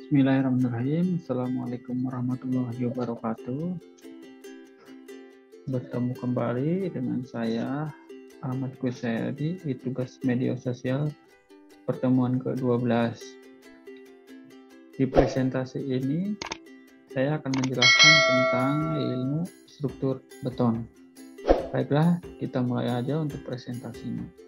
Bismillahirrahmanirrahim. Assalamualaikum warahmatullahi wabarakatuh. Bertemu kembali dengan saya Ahmad Kusayadi di tugas media sosial pertemuan ke-12. Di presentasi ini saya akan menjelaskan tentang ilmu struktur beton. Baiklah, kita mulai aja untuk presentasinya.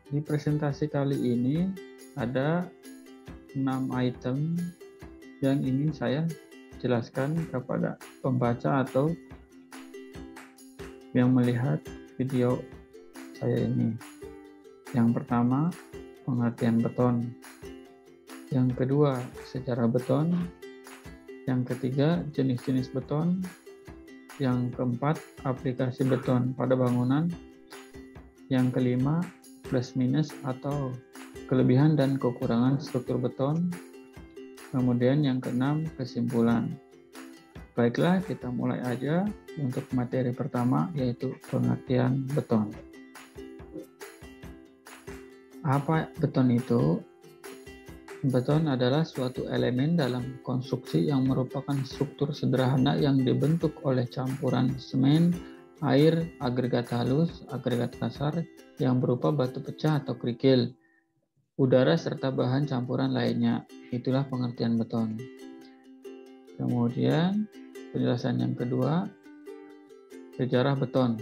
Di presentasi kali ini ada 6 item yang ingin saya jelaskan kepada pembaca atau yang melihat video saya ini. Yang pertama, pengertian beton. Yang kedua, sejarah beton. Yang ketiga, jenis-jenis beton. Yang keempat, aplikasi beton pada bangunan. Yang kelima, plus minus atau kelebihan dan kekurangan struktur beton. Kemudian yang keenam, kesimpulan. Baiklah, kita mulai aja untuk materi pertama, yaitu pengertian beton. Apa beton itu? Beton adalah suatu elemen dalam konstruksi yang merupakan struktur sederhana yang dibentuk oleh campuran semen, air, agregat halus, agregat kasar, yang berupa batu pecah atau kerikil, udara, serta bahan campuran lainnya. Itulah pengertian beton. Kemudian, penjelasan yang kedua, sejarah beton.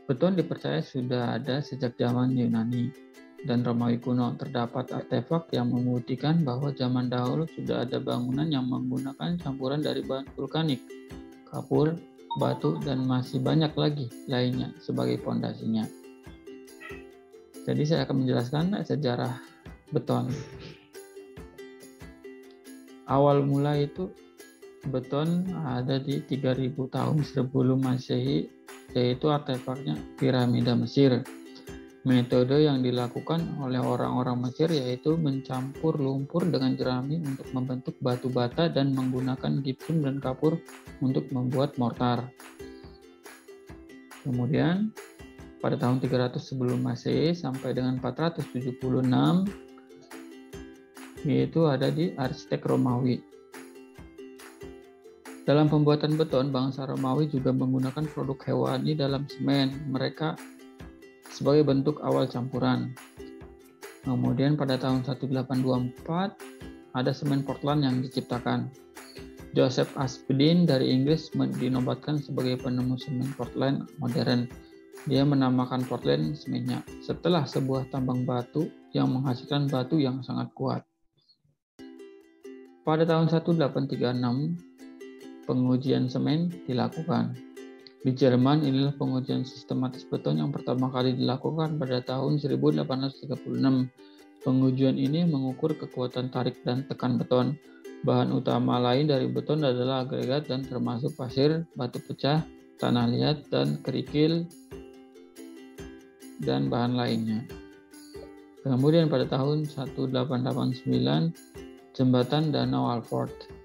Beton dipercaya sudah ada sejak zaman Yunani dan Romawi kuno. Terdapat artefak yang membuktikan bahwa zaman dahulu sudah ada bangunan yang menggunakan campuran dari bahan vulkanik, kapur, batu, dan masih banyak lagi lainnya sebagai fondasinya. Jadi saya akan menjelaskan sejarah beton. Awal mula itu beton ada di 3000 tahun sebelum Masehi, yaitu artefaknya piramida Mesir. Metode yang dilakukan oleh orang-orang Mesir yaitu mencampur lumpur dengan jerami untuk membentuk batu bata dan menggunakan gipsum dan kapur untuk membuat mortar. Kemudian pada tahun 300 sebelum Masehi sampai dengan 476 yaitu ada di arsitek Romawi. Dalam pembuatan beton, bangsa Romawi juga menggunakan produk hewani dalam semen mereka sebagai bentuk awal campuran. Kemudian pada tahun 1824 ada semen Portland yang diciptakan. Joseph Aspdin dari Inggris dinobatkan sebagai penemu semen Portland modern. Dia menamakan Portland semennya setelah sebuah tambang batu yang menghasilkan batu yang sangat kuat. Pada tahun 1836 pengujian semen dilakukan. Di Jerman, inilah pengujian sistematis beton yang pertama kali dilakukan pada tahun 1836. Pengujian ini mengukur kekuatan tarik dan tekan beton. Bahan utama lain dari beton adalah agregat dan termasuk pasir, batu pecah, tanah liat, dan kerikil, dan bahan lainnya. Kemudian pada tahun 1889, jembatan Danau Alford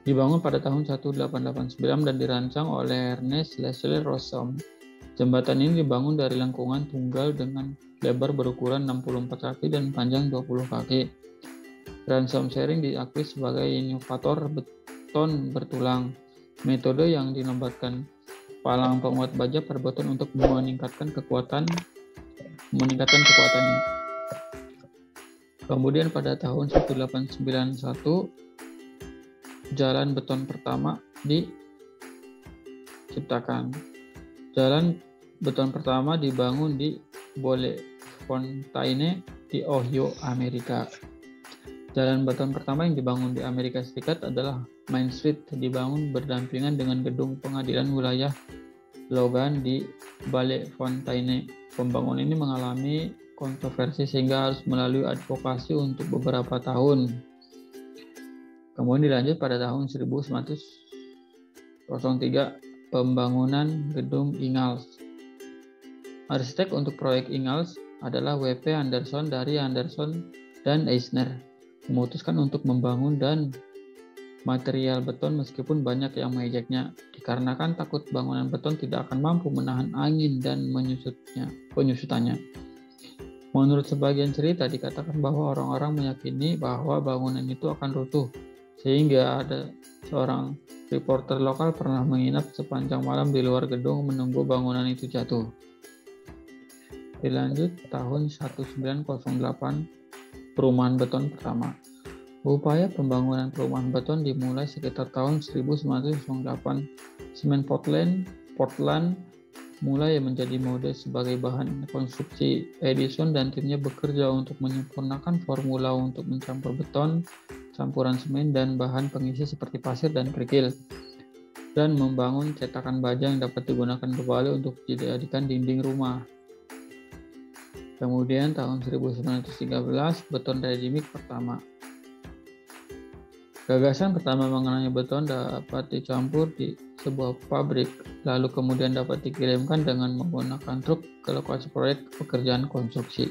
dibangun pada tahun 1889 dan dirancang oleh Ernest Leslie Rossum. Jembatan ini dibangun dari lengkungan tunggal dengan lebar berukuran 64 kaki dan panjang 20 kaki. Ransom Sharing diakui sebagai inovator beton bertulang, metode yang dinobatkan palang penguat baja per beton untuk meningkatkan kekuatannya. Kemudian pada tahun 1891 jalan beton pertama diciptakan. Jalan beton pertama dibangun di Bellefontaine di Ohio, Amerika. Jalan beton pertama yang dibangun di Amerika Serikat adalah Main Street, dibangun berdampingan dengan gedung pengadilan wilayah Logan di Bellefontaine. Pembangunan ini mengalami kontroversi sehingga harus melalui advokasi untuk beberapa tahun. Kemudian dilanjut pada tahun 1903 pembangunan gedung Ingalls. Arsitek untuk proyek Ingalls adalah W.P. Anderson dari Anderson dan Eisner. Memutuskan untuk membangun dan material beton meskipun banyak yang mengejeknya, dikarenakan takut bangunan beton tidak akan mampu menahan angin dan penyusutannya. Menurut sebagian cerita dikatakan bahwa orang-orang meyakini bahwa bangunan itu akan runtuh, sehingga ada seorang reporter lokal pernah menginap sepanjang malam di luar gedung menunggu bangunan itu jatuh. Dilanjut tahun 1908, perumahan beton pertama. Upaya pembangunan perumahan beton dimulai sekitar tahun 1908. Semen Portland mulai menjadi mode sebagai bahan konstruksi. Edison dan timnya bekerja untuk menyempurnakan formula untuk mencampur beton, campuran semen, dan bahan pengisi seperti pasir dan kerikil, dan membangun cetakan baja yang dapat digunakan kembali untuk dijadikan dinding rumah. Kemudian tahun 1913, beton ready-mix pertama. Gagasan pertama mengenai beton dapat dicampur di sebuah pabrik, lalu kemudian dapat dikirimkan dengan menggunakan truk ke lokasi proyek pekerjaan konstruksi.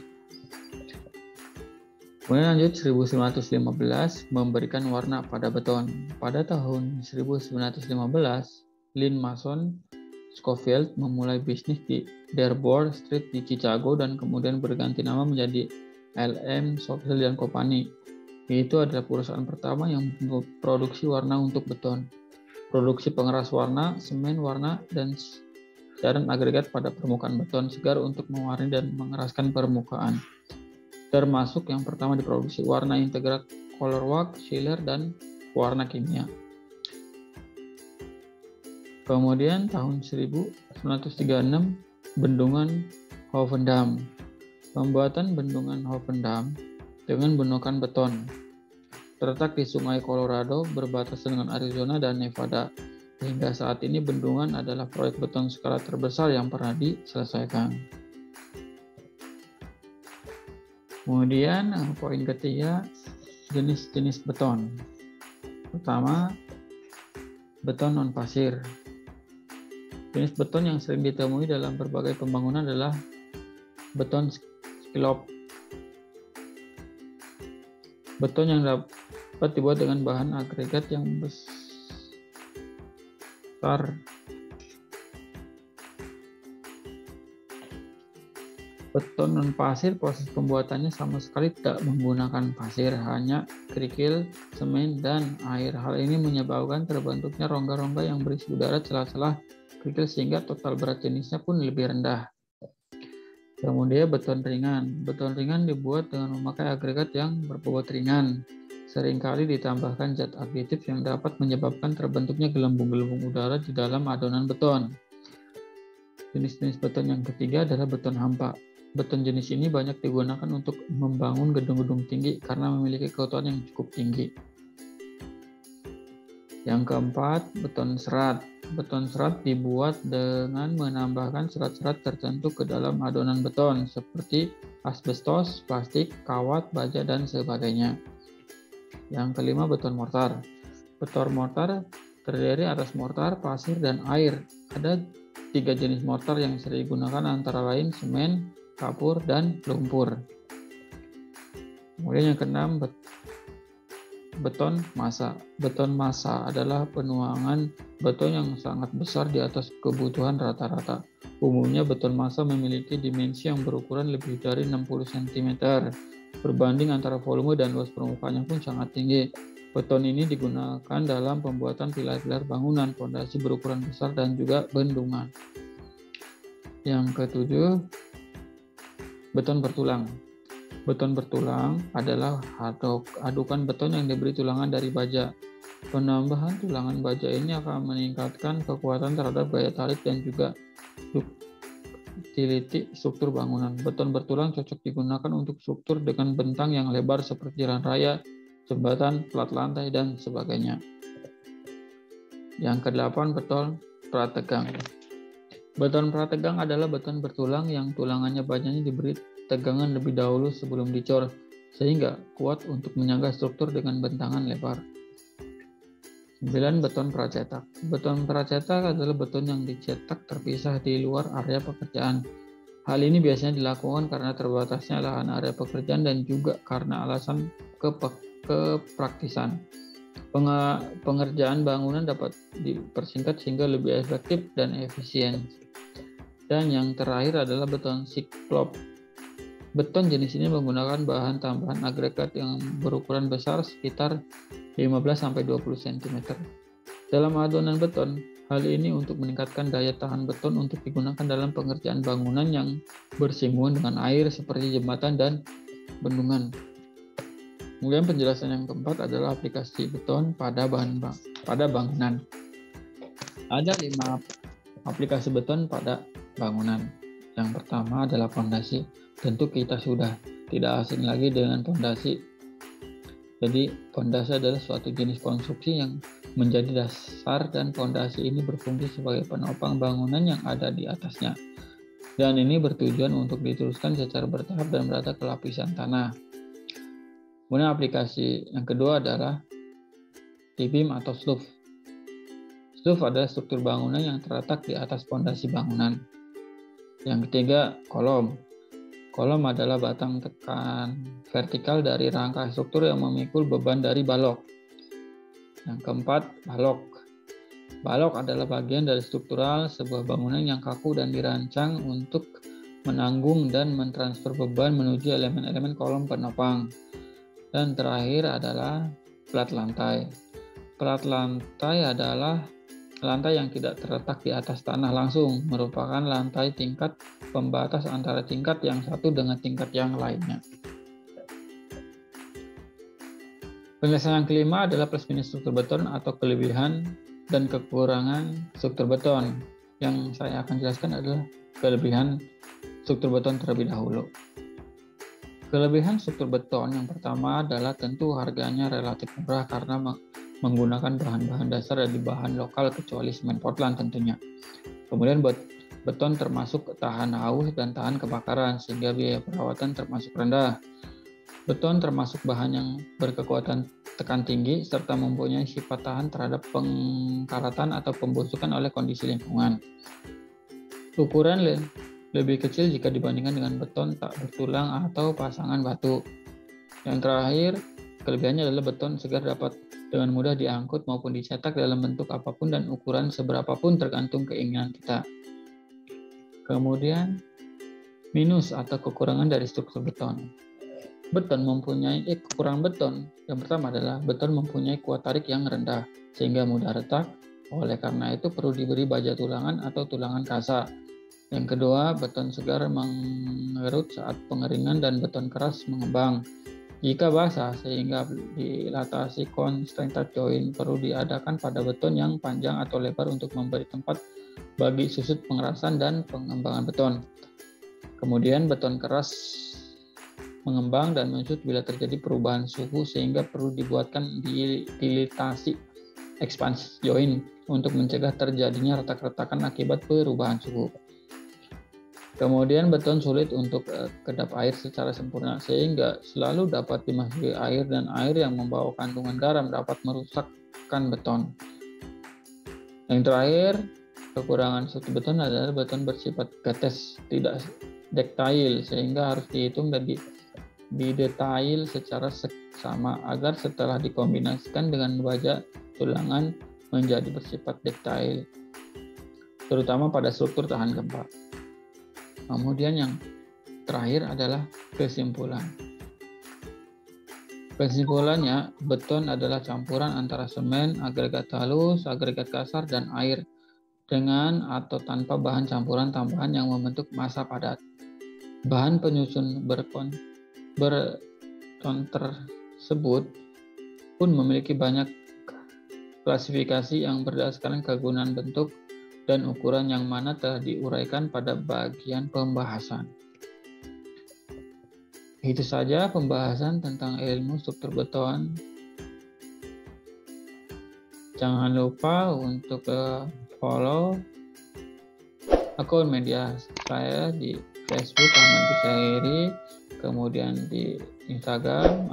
Kemudian lanjut 1915, memberikan warna pada beton. Pada tahun 1915, Lynn Mason Scofield memulai bisnis di Dearborn Street di Chicago dan kemudian berganti nama menjadi L.M. Scofield & Company. Itu adalah perusahaan pertama yang memproduksi warna untuk beton. Produksi pengeras warna, semen warna, dan agregat pada permukaan beton segar untuk mewarnai dan mengeraskan permukaan. Termasuk yang pertama diproduksi warna integrat color wax, sealer, dan warna kimia. Kemudian tahun 1936, Bendungan Hoevendam. Pembuatan Bendungan Hoevendam dengan bendukan beton terletak di Sungai Colorado berbatasan dengan Arizona dan Nevada. Hingga saat ini bendungan adalah proyek beton skala terbesar yang pernah diselesaikan. Kemudian poin ketiga, jenis-jenis beton. Pertama, beton non-pasir. Jenis beton yang sering ditemui dalam berbagai pembangunan adalah beton scallop. Beton yang dapat dibuat dengan bahan agregat yang besar. Beton non-pasir, proses pembuatannya sama sekali tidak menggunakan pasir, hanya kerikil, semen, dan air. Hal ini menyebabkan terbentuknya rongga-rongga yang berisi udara celah-celah kerikil sehingga total berat jenisnya pun lebih rendah. Kemudian beton ringan. Beton ringan dibuat dengan memakai agregat yang berbobot ringan. Seringkali ditambahkan zat aditif yang dapat menyebabkan terbentuknya gelembung-gelembung udara di dalam adonan beton. Jenis-jenis beton yang ketiga adalah beton hampa. Beton jenis ini banyak digunakan untuk membangun gedung-gedung tinggi karena memiliki kekuatan yang cukup tinggi. Yang keempat, beton serat. Beton serat dibuat dengan menambahkan serat-serat tertentu ke dalam adonan beton seperti asbestos, plastik, kawat, baja, dan sebagainya. Yang kelima, beton mortar. Beton mortar terdiri atas mortar, pasir, dan air. Ada 3 jenis mortar yang sering digunakan antara lain semen, kapur, dan lumpur. Kemudian yang keenam, beton massa. Beton massa adalah penuangan beton yang sangat besar di atas kebutuhan rata-rata. Umumnya beton massa memiliki dimensi yang berukuran lebih dari 60 cm. Berbanding antara volume dan luas permukaannya pun sangat tinggi. Beton ini digunakan dalam pembuatan pilar-pilar bangunan, fondasi berukuran besar, dan juga bendungan. Yang ketujuh, beton bertulang. Beton bertulang adalah adukan beton yang diberi tulangan dari baja. Penambahan tulangan baja ini akan meningkatkan kekuatan terhadap gaya tarik dan juga ductility struktur bangunan. Beton bertulang cocok digunakan untuk struktur dengan bentang yang lebar seperti jalan raya, jembatan, plat lantai, dan sebagainya. Yang kedelapan, beton prategang. Beton prategang adalah beton bertulang yang tulangannya bajanya diberi tegangan lebih dahulu sebelum dicor, sehingga kuat untuk menyangga struktur dengan bentangan lebar. 9. Beton pracetak. Beton pracetak adalah beton yang dicetak terpisah di luar area pekerjaan. Hal ini biasanya dilakukan karena terbatasnya lahan area pekerjaan dan juga karena alasan kepraktisan. Pengerjaan bangunan dapat dipersingkat sehingga lebih efektif dan efisien. Dan yang terakhir adalah beton siklop. Beton jenis ini menggunakan bahan tambahan agregat yang berukuran besar sekitar 15-20 cm. Dalam adonan beton, hal ini untuk meningkatkan daya tahan beton untuk digunakan dalam pengerjaan bangunan yang bersinggungan dengan air seperti jembatan dan bendungan. Kemudian penjelasan yang keempat adalah aplikasi beton pada bangunan. Ada 5 aplikasi beton pada bangunan. Yang pertama adalah fondasi. Tentu kita sudah tidak asing lagi dengan fondasi. Jadi fondasi adalah suatu jenis konstruksi yang menjadi dasar dan fondasi ini berfungsi sebagai penopang bangunan yang ada di atasnya. Dan ini bertujuan untuk diteruskan secara bertahap dan merata ke lapisan tanah. Kemudian aplikasi yang kedua adalah T-beam atau sloof. Sloof adalah struktur bangunan yang terletak di atas fondasi bangunan. Yang ketiga, kolom. Kolom adalah batang tekan vertikal dari rangka struktur yang memikul beban dari balok. Yang keempat, balok. Balok adalah bagian dari struktural sebuah bangunan yang kaku dan dirancang untuk menanggung dan mentransfer beban menuju elemen-elemen kolom penopang. Dan terakhir adalah plat lantai. Plat lantai adalah lantai yang tidak terletak di atas tanah langsung, merupakan lantai tingkat pembatas antara tingkat yang satu dengan tingkat yang lainnya. Penjelasan yang kelima adalah plus minus struktur beton atau kelebihan dan kekurangan struktur beton. Yang saya akan jelaskan adalah kelebihan struktur beton terlebih dahulu. Kelebihan struktur beton yang pertama adalah tentu harganya relatif murah karena menggunakan bahan-bahan dasar dari bahan lokal kecuali semen Portland tentunya. Kemudian beton termasuk tahan haus dan tahan kebakaran sehingga biaya perawatan termasuk rendah. Beton termasuk bahan yang berkekuatan tekan tinggi serta mempunyai sifat tahan terhadap pengkaratan atau pembusukan oleh kondisi lingkungan. Ukuran lebih kecil jika dibandingkan dengan beton tak bertulang atau pasangan batu. Yang terakhir, kelebihannya adalah beton segar dapat dengan mudah diangkut maupun dicetak dalam bentuk apapun dan ukuran seberapapun tergantung keinginan kita. Kemudian, minus atau kekurangan dari struktur beton. Kekurangan beton yang pertama adalah beton mempunyai kuat tarik yang rendah sehingga mudah retak. Oleh karena itu perlu diberi baja tulangan atau tulangan kasa. Yang kedua, beton segar mengerut saat pengeringan dan beton keras mengembang. Jika basah sehingga dilatasi constrained joint, perlu diadakan pada beton yang panjang atau lebar untuk memberi tempat bagi susut pengerasan dan pengembangan beton. Kemudian beton keras mengembang dan menyusut bila terjadi perubahan suhu sehingga perlu dibuatkan dilatasi expansion joint untuk mencegah terjadinya retak-retakan akibat perubahan suhu. Kemudian beton sulit untuk kedap air secara sempurna sehingga selalu dapat dimasuki air dan air yang membawa kandungan garam dapat merusakkan beton. Yang terakhir, kekurangan struktur beton adalah beton bersifat gates, tidak ductile sehingga harus dihitung dan didetail secara seksama agar setelah dikombinasikan dengan baja tulangan menjadi bersifat ductile, terutama pada struktur tahan gempa. Kemudian yang terakhir adalah kesimpulan. Kesimpulannya, beton adalah campuran antara semen, agregat halus, agregat kasar, dan air dengan atau tanpa bahan campuran tambahan yang membentuk massa padat. Bahan penyusun beton tersebut pun memiliki banyak klasifikasi yang berdasarkan kegunaan bentuk dan ukuran yang mana telah diuraikan pada bagian pembahasan. Itu saja pembahasan tentang ilmu struktur beton. Jangan lupa untuk follow akun media saya di Facebook Ahmad Kusyairi, kemudian di Instagram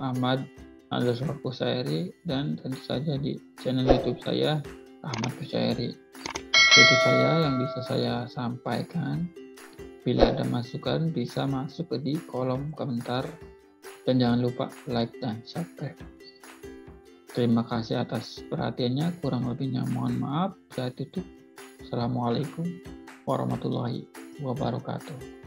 Ahmad_Kusyairi, dan tentu saja di channel YouTube saya Ahmad Kusyairi. Itu saja yang bisa saya sampaikan. Bila ada masukan bisa masuk di kolom komentar dan jangan lupa like dan subscribe. Terima kasih atas perhatiannya. Kurang lebihnya mohon maaf. Saya tutup. Assalamualaikum warahmatullahi wabarakatuh.